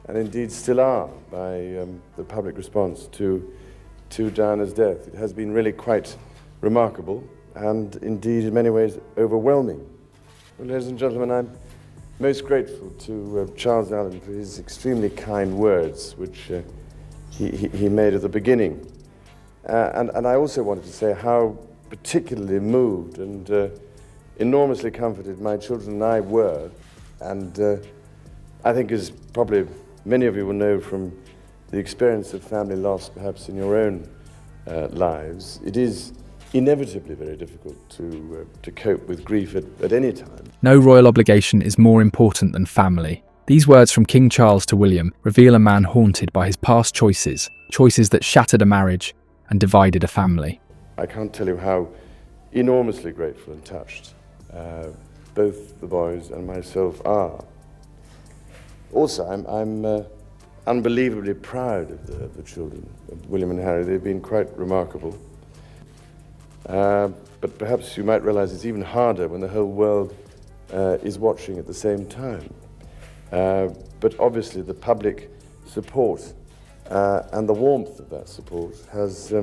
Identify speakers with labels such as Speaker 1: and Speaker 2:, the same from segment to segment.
Speaker 1: and indeed still are, by the public response to Diana's death. It has been really quite remarkable and indeed in many ways overwhelming. Well, ladies and gentlemen, I'm most grateful to Charles Allen for his extremely kind words which he made at the beginning. And I also wanted to say how particularly moved and enormously comforted my children and I were. And I think, as probably many of you will know from the experience of family loss, perhaps in your own lives, it is inevitably very difficult to cope with grief at any time.
Speaker 2: No royal obligation is more important than family. These words from King Charles to William reveal a man haunted by his past choices that shattered a marriage and divided a family.
Speaker 1: I can't tell you how enormously grateful and touched both the boys and myself are. Also, I'm unbelievably proud of the children, of William and Harry. They've been quite remarkable. But perhaps you might realize it's even harder when the whole world is watching at the same time. But obviously the public support and the warmth of that support has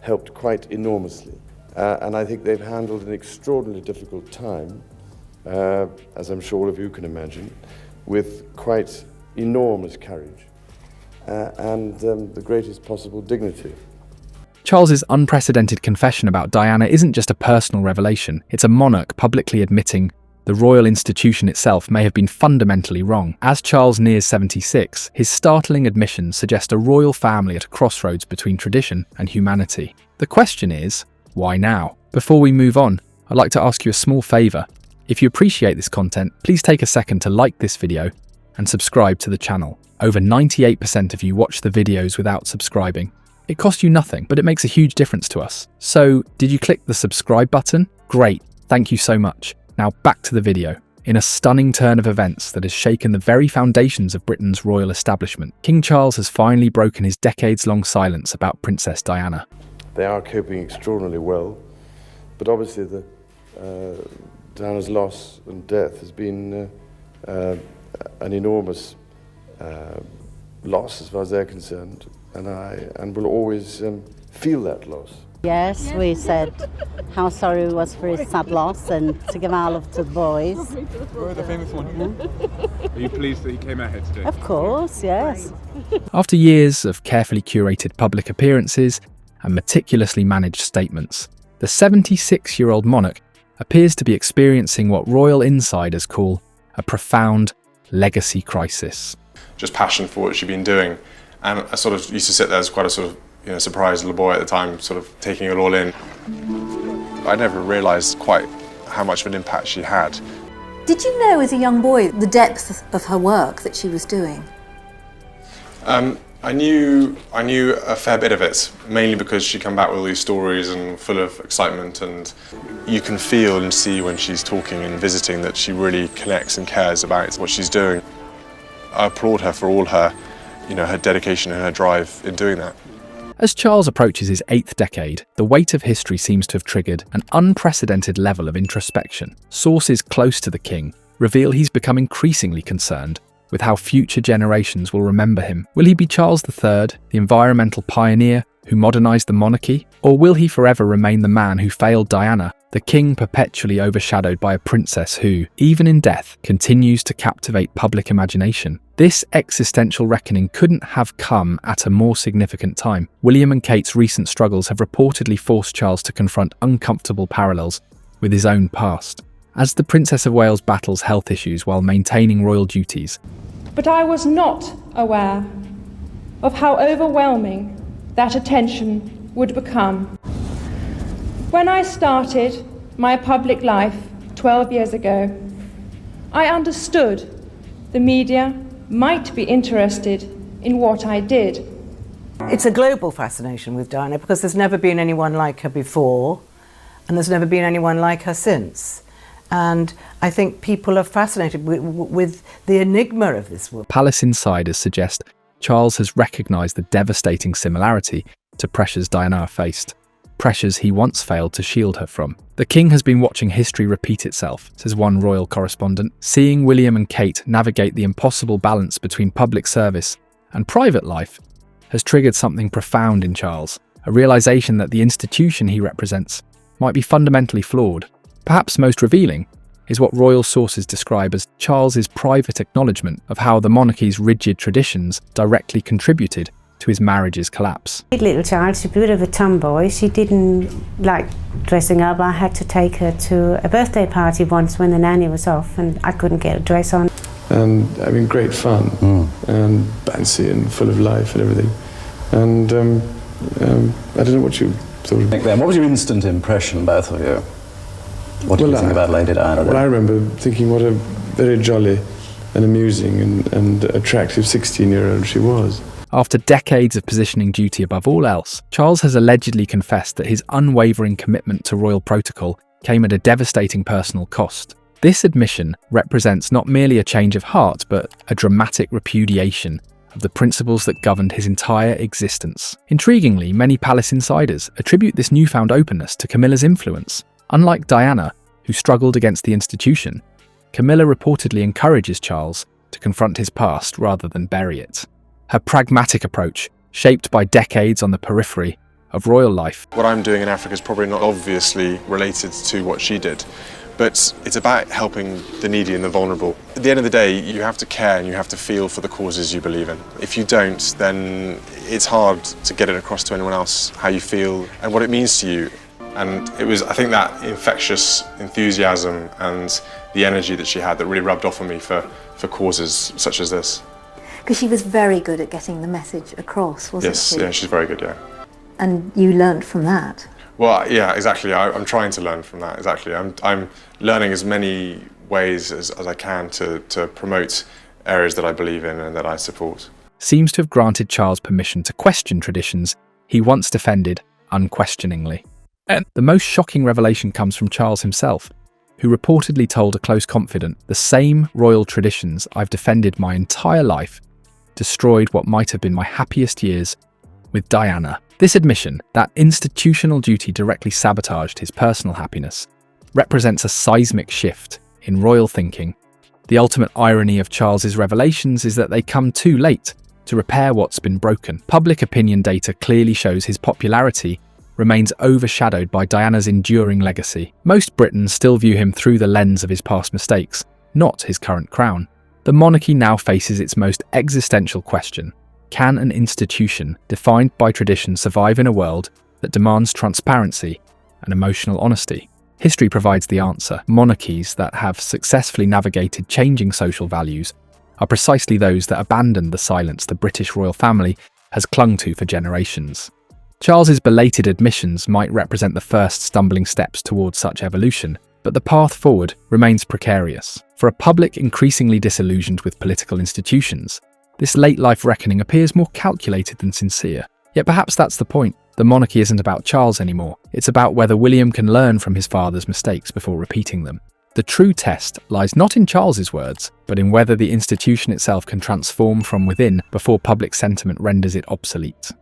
Speaker 1: helped quite enormously. And I think they've handled an extraordinarily difficult time, as I'm sure all of you can imagine, with quite enormous courage and the greatest possible dignity.
Speaker 2: Charles's unprecedented confession about Diana isn't just a personal revelation, it's a monarch publicly admitting the royal institution itself may have been fundamentally wrong. As Charles nears 76, his startling admissions suggest a royal family at a crossroads between tradition and humanity. The question is, why now? Before we move on, I'd like to ask you a small favour. If you appreciate this content, please take a second to like this video and subscribe to the channel. Over 98% of you watch the videos without subscribing. It costs you nothing, but it makes a huge difference to us. So, did you click the subscribe button? Great, thank you so much. Now back to the video. In a stunning turn of events that has shaken the very foundations of Britain's royal establishment, King Charles has finally broken his decades-long silence about Princess Diana.
Speaker 1: They are coping extraordinarily well, but obviously Diana's loss and death has been an enormous loss as far as they're concerned, and will always feel that loss.
Speaker 3: Yes, we said how sorry we was for his sad loss and to give our love to the boys.
Speaker 4: Oh, the famous one. Yeah. Are you pleased that he came out here today?
Speaker 3: Of course, yes.
Speaker 2: After years of carefully curated public appearances and meticulously managed statements, the 76-year-old monarch appears to be experiencing what royal insiders call a profound legacy crisis.
Speaker 5: Just passion for what she'd been doing. And I sort of used to sit there as quite a sort of surprised little boy at the time, sort of taking it all in. I never realised quite how much of an impact she had.
Speaker 6: Did you know as a young boy the depth of her work that she was doing?
Speaker 5: I knew a fair bit of it, mainly because she came back with all these stories and full of excitement, and you can feel and see when she's talking and visiting that she really connects and cares about what she's doing. I applaud her for all her, her dedication and her drive in doing that.
Speaker 2: As Charles approaches his 8th decade, the weight of history seems to have triggered an unprecedented level of introspection. Sources close to the king reveal he's become increasingly concerned with how future generations will remember him. Will he be Charles III, the environmental pioneer who modernised the monarchy? Or will he forever remain the man who failed Diana, the king perpetually overshadowed by a princess who, even in death, continues to captivate public imagination? This existential reckoning couldn't have come at a more significant time. William and Kate's recent struggles have reportedly forced Charles to confront uncomfortable parallels with his own past. As the Princess of Wales battles health issues while maintaining royal duties.
Speaker 7: But I was not aware of how overwhelming that attention would become. When I started my public life 12 years ago, I understood the media might be interested in what I did.
Speaker 8: It's a global fascination with Diana because there's never been anyone like her before, and there's never been anyone like her since. And I think people are fascinated with the enigma of this woman.
Speaker 2: Palace insiders suggest Charles has recognised the devastating similarity to pressures Diana faced. pressures he once failed to shield her from. The king has been watching history repeat itself, says one royal correspondent. Seeing William and Kate navigate the impossible balance between public service and private life has triggered something profound in Charles, a realization that the institution he represents might be fundamentally flawed. Perhaps most revealing is what royal sources describe as Charles's private acknowledgement of how the monarchy's rigid traditions directly contributed to his marriage's collapse.
Speaker 9: Little child, she's a bit of a tomboy. She didn't like dressing up. I had to take her to a birthday party once when the nanny was off and I couldn't get a dress on.
Speaker 1: And having great fun and bouncy and full of life and everything. And I don't know what you thought of.
Speaker 10: What was your instant impression, both of you? What did you think about Lady Diana?
Speaker 1: Well, I remember thinking what a very jolly and amusing and attractive 16-year-old she was.
Speaker 2: After decades of positioning duty above all else, Charles has allegedly confessed that his unwavering commitment to royal protocol came at a devastating personal cost. This admission represents not merely a change of heart, but a dramatic repudiation of the principles that governed his entire existence. Intriguingly, many palace insiders attribute this newfound openness to Camilla's influence. Unlike Diana, who struggled against the institution, Camilla reportedly encourages Charles to confront his past rather than bury it. Her pragmatic approach, shaped by decades on the periphery of royal life.
Speaker 5: What I'm doing in Africa is probably not obviously related to what she did, but it's about helping the needy and the vulnerable. At the end of the day, you have to care and you have to feel for the causes you believe in. If you don't, then it's hard to get it across to anyone else how you feel and what it means to you. And it was, I think, that infectious enthusiasm and the energy that she had that really rubbed off on me for causes such as this.
Speaker 6: Because she was very good at getting the message across, wasn't she?
Speaker 5: Yes, yeah, she's very good, yeah.
Speaker 6: And you learnt from that?
Speaker 5: Well, yeah, exactly. I'm trying to learn from that, exactly. I'm learning as many ways as I can to promote areas that I believe in and that I support.
Speaker 2: Seems to have granted Charles permission to question traditions he once defended unquestioningly. And the most shocking revelation comes from Charles himself, who reportedly told a close confidant, "The same royal traditions I've defended my entire life destroyed what might have been my happiest years with Diana." This admission, that institutional duty directly sabotaged his personal happiness, represents a seismic shift in royal thinking. The ultimate irony of Charles's revelations is that they come too late to repair what's been broken. Public opinion data clearly shows his popularity remains overshadowed by Diana's enduring legacy. Most Britons still view him through the lens of his past mistakes, not his current crown. The monarchy now faces its most existential question. Can an institution defined by tradition survive in a world that demands transparency and emotional honesty? History provides the answer. Monarchies that have successfully navigated changing social values are precisely those that abandoned the silence the British royal family has clung to for generations. Charles's belated admissions might represent the first stumbling steps towards such evolution, but the path forward remains precarious. For a public increasingly disillusioned with political institutions, this late-life reckoning appears more calculated than sincere. Yet perhaps that's the point. The monarchy isn't about Charles anymore. It's about whether William can learn from his father's mistakes before repeating them. The true test lies not in Charles's words, but in whether the institution itself can transform from within before public sentiment renders it obsolete.